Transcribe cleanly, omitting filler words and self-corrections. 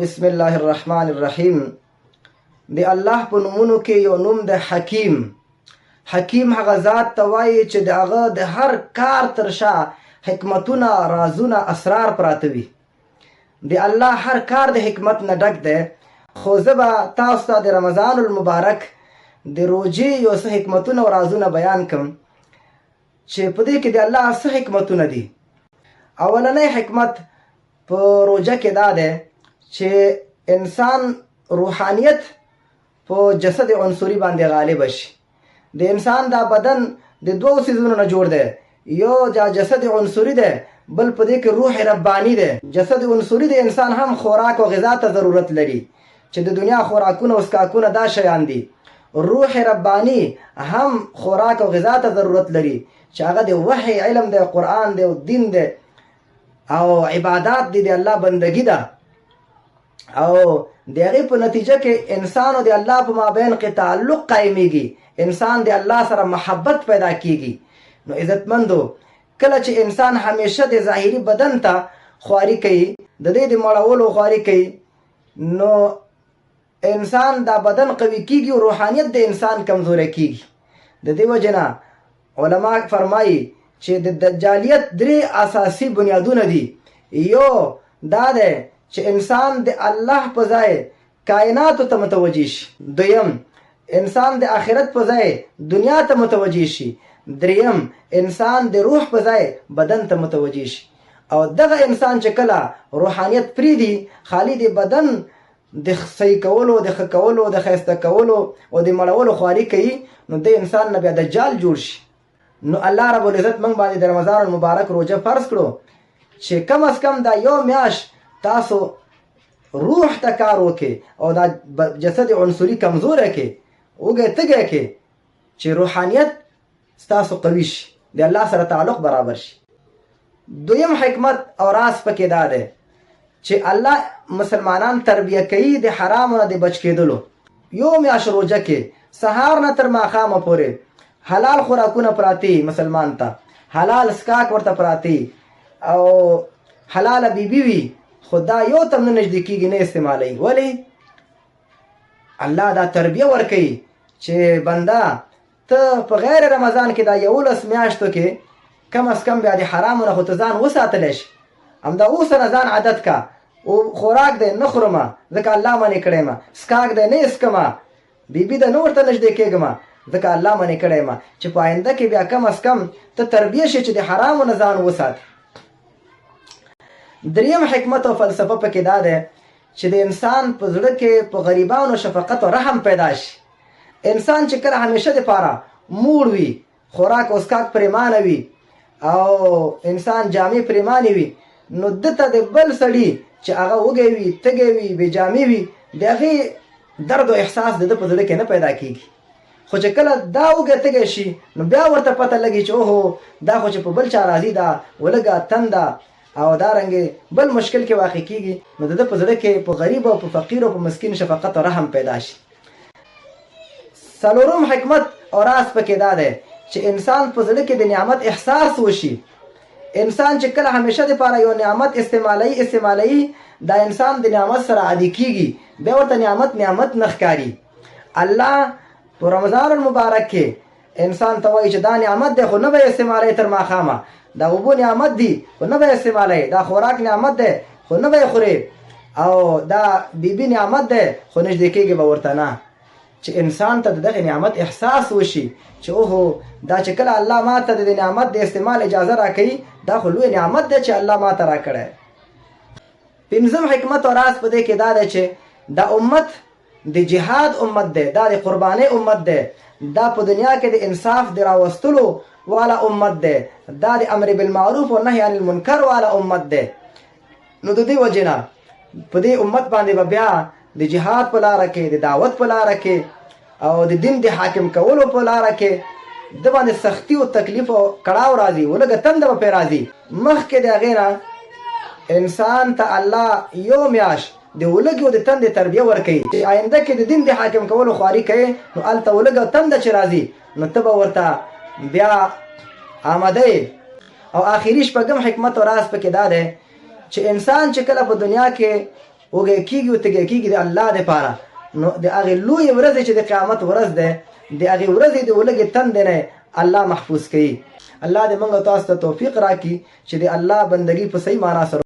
بسم الله الرحمن الرحیم. د الله په نومونو کې یو نوم د حکیم. حکیم هغه ذات ته وایي چې د هغه د هر کار تر شا حکمتونه، رازونه، اسرار پراته وي. د الله هر کار د حکمت نه ډک دی. خو زه به تاسو ته د رمضان المبارک د روژې یو څه حکمتونه او رازونه بیان کړم چې په دې کې د الله څه حکمتونه دي. اولنی حکمت په روژه کې دا دی چې انسان روحانیت په جسد عنصری باندې غالب شي. د انسان دا بدن د دوو څیزونو نه جوړ دی، یو جسد عنصری دی، بل په دې کې روح ربانی دی. جسد عنصری د انسان هم خوراک او غذا ته ضرورت لري چې د دنیا خوراکونه او اسکاکونه دا شیان دي. روح ربانی هم خوراک او غذا ته ضرورت لري چې هغه د وحی علم دی، قرآن دی او دین دی او عبادات دی، د الله بندگی ده. او د هغې په نتیجه کې انسان او د الله په مابین کې تعلق قایمیږي، انسان د الله سره محبت پیدا کیږي. نو عزتمندو، کله چې انسان همیشه د ظاهري بدن ته خواري کوي، د دې د مړولو خواري کوي، نو انسان دا بدن قوي کیږي او روحانیت د انسان کمزوری کیږي. د دې وجه نه علما فرمایي چې د دجالیت درې اساسي بنیادونه دي. یو دا دی چې انسان د الله په ځای کائناتو ته متوجه شي. دویم، انسان د آخرت په ځای دنیا ته متوجه شي. دریم، انسان د روح په ځای بدن ته متوجه شي. او دغه انسان چې کله روحانیت پریږدي، خالی د بدن د صحیح کولو، د ښه کولو، د ښایسته کولو او د مړولو خواري کوي، نو د انسان نه بیا دجال جوړ شي. نو الله رب العزت موږ باندې د رمضان المبارک روژه فرض کړو چې کم از کم دا یو میاشت تاسو روح ته کار وکړئ او دا جسد عنصري کمزوری کړئ، وږی تږی کړئ چې روحانیت ستاسو قوي شي، د الله سره تعلق برابر شي. دویم حکمت او راز پکې دا دی چې الله مسلمانان تربیه کوي د حرامو نه د بچ کېدلو. یو میاشت روژه کې سهار نه تر ماښامه پورې حلال خوراکونه پراتی، مسلمان ته حلال اسکاک ورته پراتی او حلاله بیبي وي، خو دا یو تم نه نږدې کېږي، نه استعمالوي. ولې؟ الله دا تربیه ورکوي چې بنده ته په غیر رمضان کې دا 11 میاشتو کې کم از کم بیا د حرامو نه خو ته ځان وساتلی شي. همدا اوس نه ځان عادت کا، او خوراک دی نه خورمه ځکه الله منې کړی یم، اسکاک دی نه اسکمه، بیبي ده نه ورته نږدې کېږم ځکه الله منې کړی یم، چې په آینده کې بیا کم از کم ته تربیه شي چې د حرامو نه ځان وساتي. دریم حکمت او فلسفه پکې دا دی چې د انسان په زړه کې په غریبانو شفقت او رحم پیدا شي. انسان چې کله همیشه د پاره موړ وي، خوراک او اسکاک پریمانه وي او انسان جامې پریمانې وي، نو دته د بل سړي چې هغه وږی وي، تږی وي، بې جامې وي، د هغې درد او احساس د ده په زړه کې نه پیدا کېږي. خو چې کله دا وږی تږی شي، نو بیا ورته پته لګي چې اوهو دا خو چې په بل چا راضي ده، ولږه تنده او دارنګې بل مشکل کې واقع کېږي، نو د ده په زړه کې په غریب او په فقیر او په مسکین شفقت او رحم پیدا شي. څلورم حکمت او راز پکې دا دی چې انسان په زړه کې د نعمت احساس وشي. انسان چې کله همیشه د پاره یو نعمت استعمالوي، دا انسان د نعمت سره عادي کېږي، بیا ورته نعمت نه ښکاري. الله په رمضان المبارک کې انسان ته وایي چې دا نعمت دی خو نه به یې استعمالوي تر ماښامه، دا اوبو نعمت دی خو نه به یې استعمالوي، دا خوراک نعمت دی خو نه به یې خوري، او دا بیبي نعمت دی خو نږدې کېږي به ورته نه. چې انسان ته د دغه نعمت احساس وشي چې اوهو دا چې کله الله ما ته د نعمت د استعمال اجازه راکوي، دا خو لوی نعمت دی چې الله ما ته راکړی. پنځم حکمت او راز په دې کې دا دی چې دا امت د جهاد امت دی، دا د قربانۍ امت دی، دا په دنیا کې د انصاف د راوستلو والا امت دی، دا د امر بالمعروف او نهي عن المنکر والا امت دی. نو د دې وجې نه په دې امت باندې به بیا د جهاد په لاره کې، د دعوت په لاره کې او د دین د حاکم کولو په لاره کې د باندې سختی او تکلیف او کړاو راځي، ولږه تنده به پرې راځي. مخکې د هغې نه انسان ته الله یو میاشت د ولږې او د تندې تربیه ورکوي چې آینده کې د دین د حاکم کولو خواري کوي، نو هلته ولږه تنده چې راځي نو ته به ورته بیا آماده یې. او آخري شپږم حکمت او راز پکې دا دی چې انسان چې کله په دنیا کې وږی کېږي او تږی کېږي د الله دپاره، نو د هغې لویې ورځې چې د قیامت ورځ دی، د هغې ورځې د ولږې تندې نه الله محفوظ کوي. الله دې موږ تاسو ته توفیق راکړي چې د الله بندګي په صحیح معنا سره